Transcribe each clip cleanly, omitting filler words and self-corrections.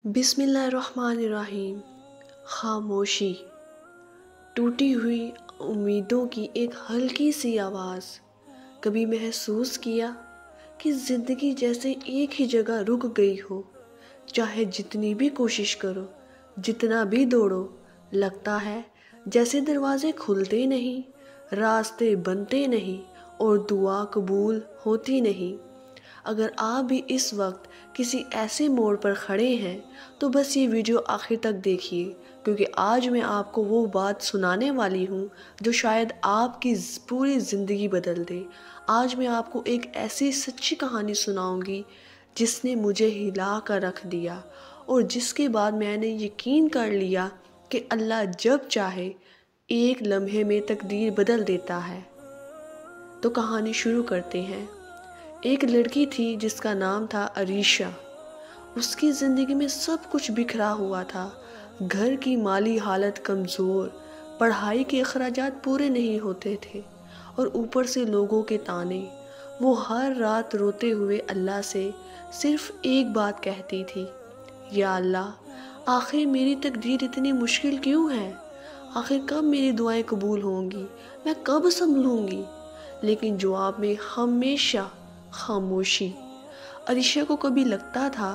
बिस्मिल्लाहिर्रहमानिर्रहीम। खामोशी। टूटी हुई उम्मीदों की एक हल्की सी आवाज़। कभी महसूस किया कि ज़िंदगी जैसे एक ही जगह रुक गई हो। चाहे जितनी भी कोशिश करो, जितना भी दौड़ो, लगता है जैसे दरवाजे खुलते नहीं, रास्ते बनते नहीं और दुआ कबूल होती नहीं। अगर आप भी इस वक्त किसी ऐसे मोड़ पर खड़े हैं तो बस ये वीडियो आखिर तक देखिए, क्योंकि आज मैं आपको वो बात सुनाने वाली हूँ जो शायद आपकी पूरी ज़िंदगी बदल दे। आज मैं आपको एक ऐसी सच्ची कहानी सुनाऊंगी जिसने मुझे हिला कर रख दिया और जिसके बाद मैंने यकीन कर लिया कि अल्लाह जब चाहे एक लम्हे में तकदीर बदल देता है। तो कहानी शुरू करते हैं। एक लड़की थी जिसका नाम था अरीशा। उसकी ज़िंदगी में सब कुछ बिखरा हुआ था। घर की माली हालत कमज़ोर, पढ़ाई के अखराजात पूरे नहीं होते थे और ऊपर से लोगों के ताने। वो हर रात रोते हुए अल्लाह से सिर्फ़ एक बात कहती थी, या अल्लाह, आखिर मेरी तकदीर इतनी मुश्किल क्यों है? आखिर कब मेरी दुआएं कबूल होंगी? मैं कब संभलूंगी? लेकिन जवाब में हमेशा खामोशी। अरीशा को कभी लगता था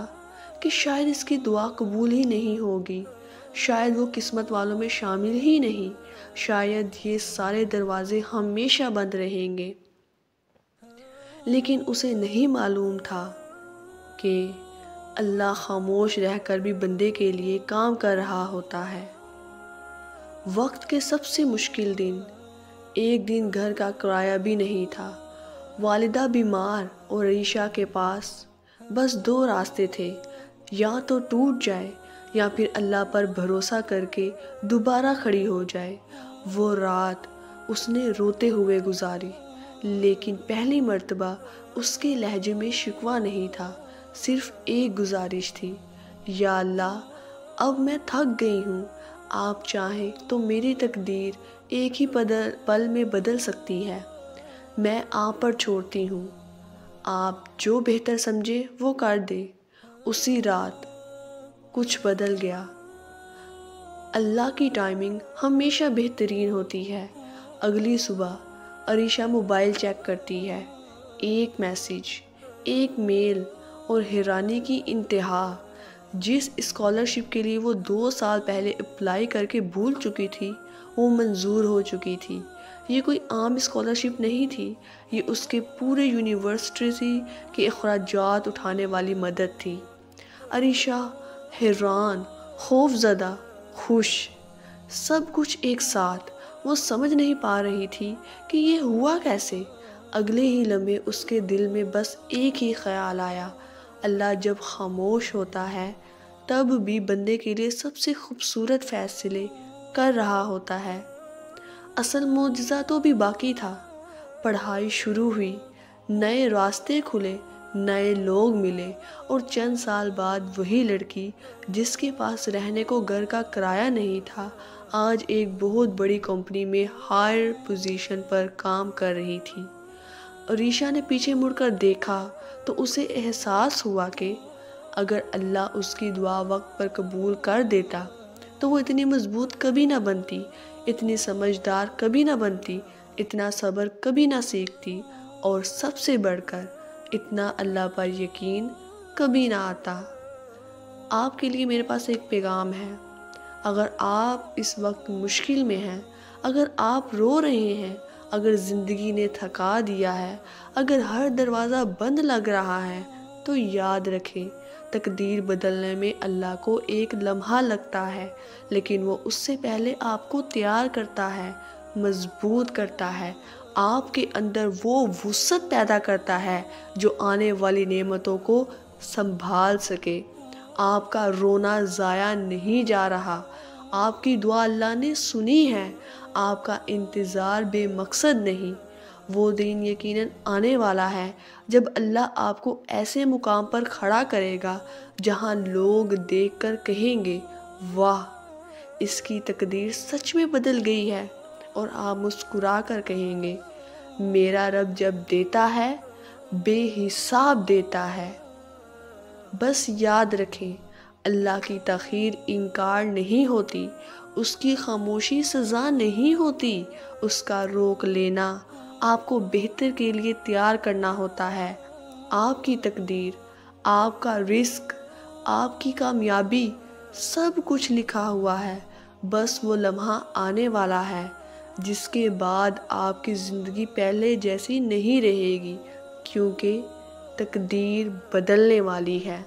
कि शायद इसकी दुआ कबूल ही नहीं होगी, शायद वो किस्मत वालों में शामिल ही नहीं, शायद ये सारे दरवाजे हमेशा बंद रहेंगे। लेकिन उसे नहीं मालूम था कि अल्लाह खामोश रहकर भी बंदे के लिए काम कर रहा होता है। वक्त के सबसे मुश्किल दिन। एक दिन घर का किराया भी नहीं था, वालिदा बीमार और अरीशा के पास बस दो रास्ते थे, या तो टूट जाए या फिर अल्लाह पर भरोसा करके दोबारा खड़ी हो जाए। वो रात उसने रोते हुए गुजारी, लेकिन पहली मर्तबा उसके लहजे में शिकवा नहीं था, सिर्फ एक गुजारिश थी, या अल्लाह, अब मैं थक गई हूँ, आप चाहें तो मेरी तकदीर एक ही पल में बदल सकती है। मैं आप पर छोड़ती हूँ, आप जो बेहतर समझे वो कर दे। उसी रात कुछ बदल गया। अल्लाह की टाइमिंग हमेशा बेहतरीन होती है। अगली सुबह अरीशा मोबाइल चेक करती है। एक मैसेज, एक मेल और हैरानी की इंतहा। जिस स्कॉलरशिप के लिए वो 2 साल पहले अप्लाई करके भूल चुकी थी, वो मंजूर हो चुकी थी। ये कोई आम स्कॉलरशिप नहीं थी, ये उसके पूरे यूनिवर्सिटी के अखराजात उठाने वाली मदद थी। अरीशा हैरान, खौफज़दा, खुश, सब कुछ एक साथ। वो समझ नहीं पा रही थी कि ये हुआ कैसे। अगले ही लम्हे उसके दिल में बस एक ही ख्याल आया, अल्लाह जब खामोश होता है तब भी बंदे के लिए सबसे खूबसूरत फैसले कर रहा होता है। असल मौजज़ा तो भी बाकी था। पढ़ाई शुरू हुई, नए रास्ते खुले, नए लोग मिले और चंद साल बाद वही लड़की जिसके पास रहने को घर का किराया नहीं था, आज एक बहुत बड़ी कंपनी में हायर पोजीशन पर काम कर रही थी। अरीशा ने पीछे मुड़कर देखा तो उसे एहसास हुआ कि अगर अल्लाह उसकी दुआ वक्त पर कबूल कर देता तो वो इतनी मजबूत कभी ना बनती, इतनी समझदार कभी ना बनती, इतना सब्र कभी ना सीखती और सबसे बढ़कर इतना अल्लाह पर यकीन कभी ना आता। आपके लिए मेरे पास एक पैगाम है। अगर आप इस वक्त मुश्किल में हैं, अगर आप रो रहे हैं, अगर ज़िंदगी ने थका दिया है, अगर हर दरवाज़ा बंद लग रहा है, तो याद रखें, तकदीर बदलने में अल्लाह को एक लम्हा लगता है, लेकिन वो उससे पहले आपको तैयार करता है, मजबूत करता है, आपके अंदर वो वुसअत पैदा करता है जो आने वाली नेमतों को संभाल सके। आपका रोना ज़ाया नहीं जा रहा, आपकी दुआ अल्लाह ने सुनी है, आपका इंतज़ार बेमकसद नहीं। वो दिन यकीनन आने वाला है जब अल्लाह आपको ऐसे मुकाम पर खड़ा करेगा जहां लोग देखकर कहेंगे, वाह, इसकी तकदीर सच में बदल गई है, और आप मुस्कुरा कर कहेंगे, मेरा रब जब देता है बेहिसाब देता है। बस याद रखें, اللہ کی تاخیر انکار نہیں ہوتی، اس کی خاموشی سزا نہیں ہوتی، اس کا روک لینا آپ کو بہتر کے لیے تیار کرنا ہوتا ہے۔ آپ کی تقدیر، آپ کا رزق، آپ کی کامیابی، سب کچھ لکھا ہوا ہے۔ بس وہ لمحہ آنے والا ہے جس کے بعد آپ کی زندگی پہلے جیسی نہیں رہے گی، کیونکہ تقدیر بدلنے والی ہے۔